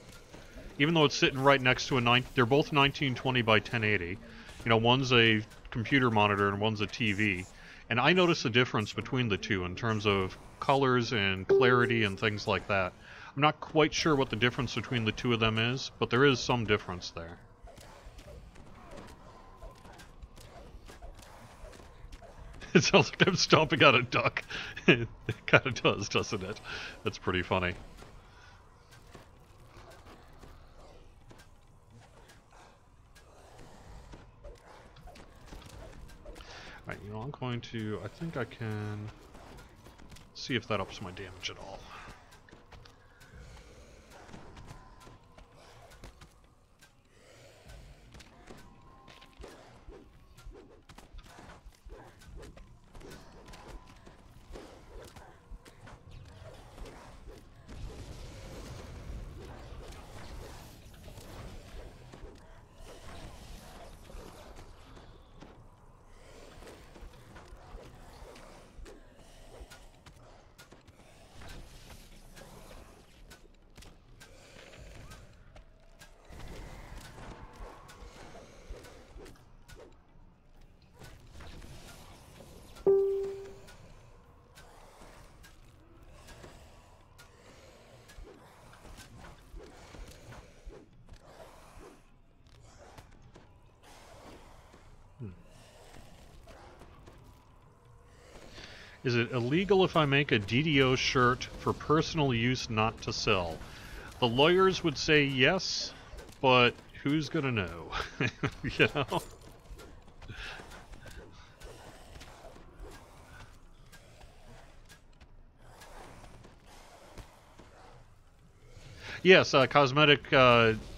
even though it's sitting right next to they're both 1920 by 1080. You know, one's a computer monitor and one's a TV. And I notice a difference between the two in terms of colors and clarity and things like that. I'm not quite sure what the difference between the two of them is, but there is some difference there. It sounds like I'm stomping out a duck. It kind of does, doesn't it? That's pretty funny. Alright, you know, I'm going to... I think I can see if that ups my damage at all. Is it illegal if I make a DDO shirt for personal use, not to sell? The lawyers would say yes, but who's gonna know? You know? Yes, cosmetic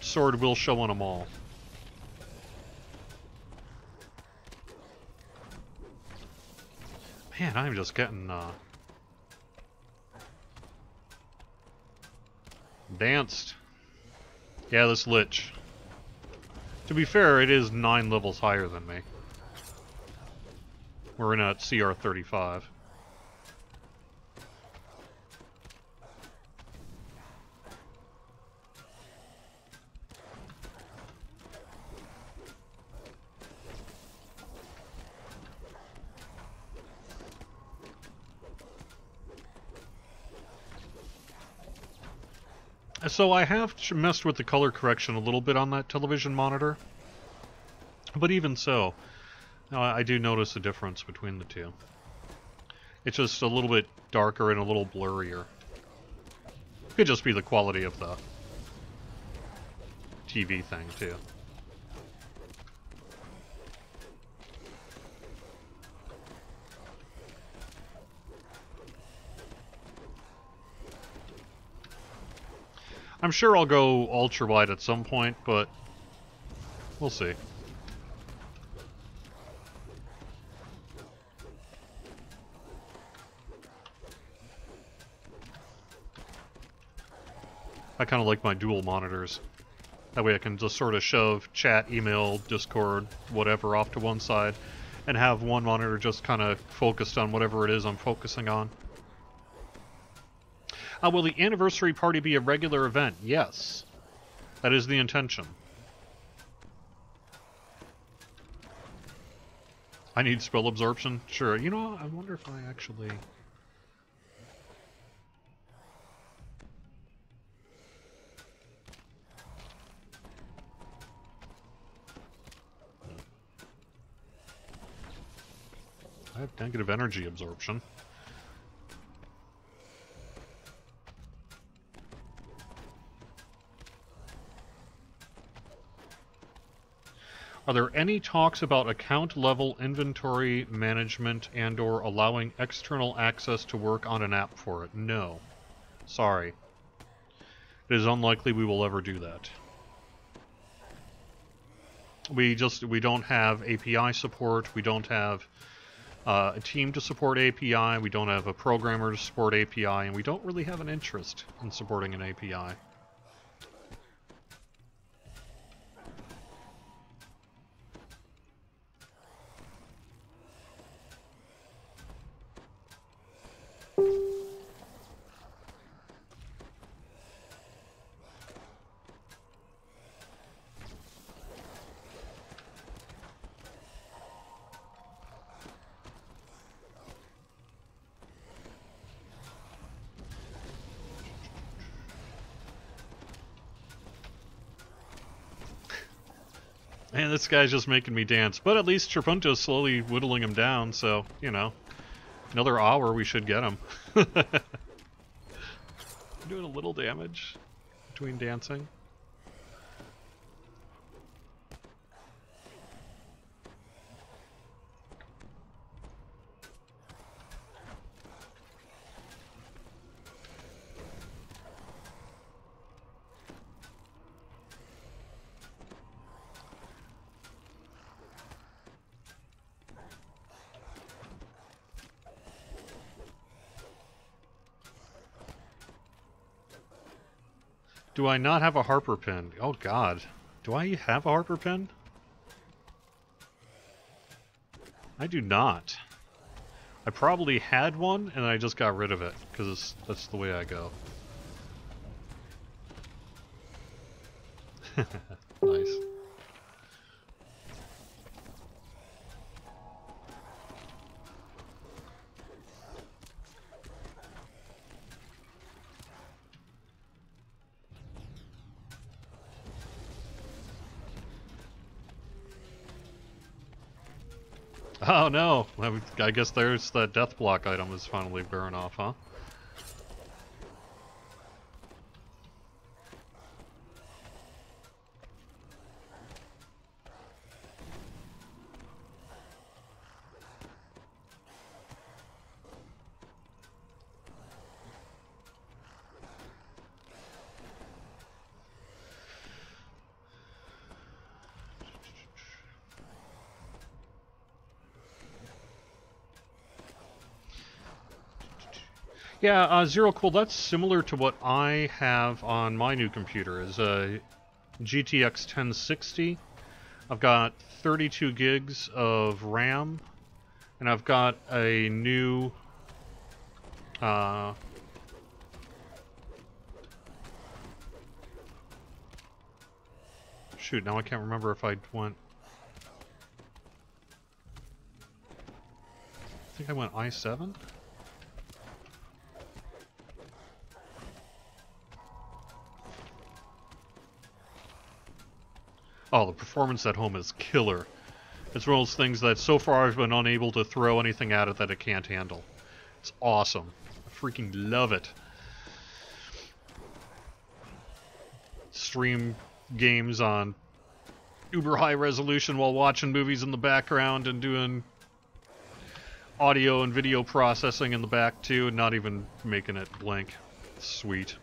sword will show on a mall. Man, I'm just getting danced. Yeah, this Lich. To be fair, it is 9 levels higher than me. We're in at CR 35. So I have messed with the color correction a little bit on that television monitor, but even so, I do notice a difference between the two. It's just a little bit darker and a little blurrier. Could just be the quality of the TV thing, too. I'm sure I'll go ultra-wide at some point, but we'll see. I kind of like my dual monitors. That way I can just sort of shove chat, email, Discord, whatever off to one side, and have one monitor just kind of focused on whatever it is I'm focusing on. Will the anniversary party be a regular event? Yes. That is the intention. I need spell absorption? Sure. You know, I wonder if I actually... I have negative energy absorption. Are there any talks about account-level inventory management and/or allowing external access to work on an app for it? No. Sorry. It is unlikely we will ever do that. We don't have API support, we don't have a team to support API, we don't have a programmer to support API, and we don't really have an interest in supporting an API. Man, this guy's just making me dance. But at least Trapunto's slowly whittling him down, so, you know. Another hour we should get him. Doing a little damage between dancing. Do I not have a Harper pin? Oh god. Do I have a Harper pin? I do not. I probably had one and I just got rid of it because that's the way I go. Nice. Oh no! I guess there's that death block item is finally wearing off, huh? Yeah, Zero Cool, that's similar to what I have on my new computer, is a GTX 1060. I've got 32 gigs of RAM, and I've got a new... shoot, now I can't remember if I went... I think I went Oh, the performance at home is killer. It's one of those things that so far I've been unable to throw anything at it that it can't handle. It's awesome. I freaking love it. Stream games on uber high resolution while watching movies in the background and doing audio and video processing in the back too, and not even making it blink. Sweet.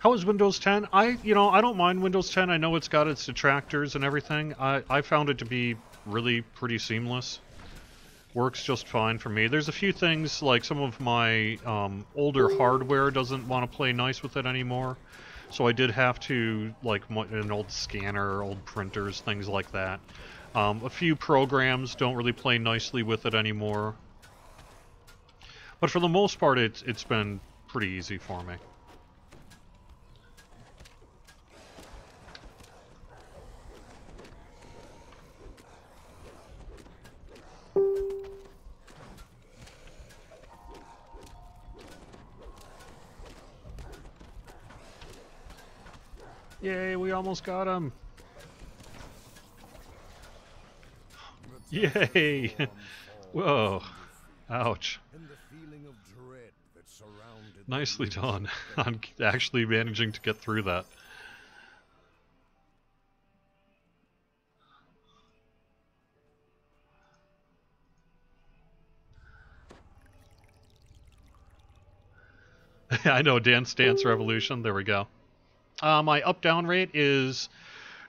How is Windows 10? I don't mind Windows 10. I know it's got its detractors and everything. I found it to be really pretty seamless. Works just fine for me. There's a few things, like some of my older hardware doesn't want to play nice with it anymore. So I did have to, like an old scanner, old printers, things like that. A few programs don't really play nicely with it anymore. But for the most part, it's been pretty easy for me. Yay, we almost got him. Yay! Whoa. Ouch. Nicely done. I'm actually managing to get through that. I know, Dance Dance Revolution. There we go. My up-down rate is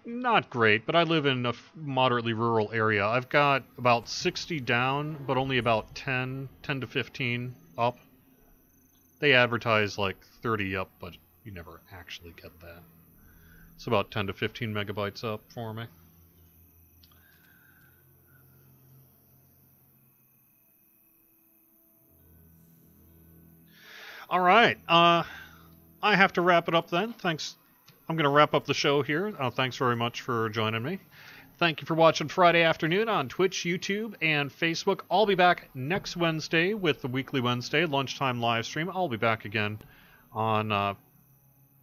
not great, but I live in a moderately rural area. I've got about 60 down, but only about 10 to 15 up. They advertise like 30 up, but you never actually get that. It's about 10 to 15 megabytes up for me. All right. I have to wrap it up then. Thanks. I'm going to wrap up the show here. Thanks very much for joining me. Thank you for watching Friday afternoon on Twitch, YouTube, and Facebook. I'll be back next Wednesday with the Weekly Wednesday lunchtime live stream. I'll be back again on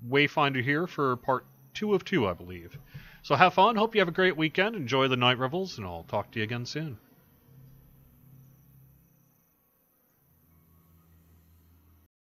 Wayfinder here for part 2 of 2, I believe. So have fun. Hope you have a great weekend. Enjoy the night revels, and I'll talk to you again soon.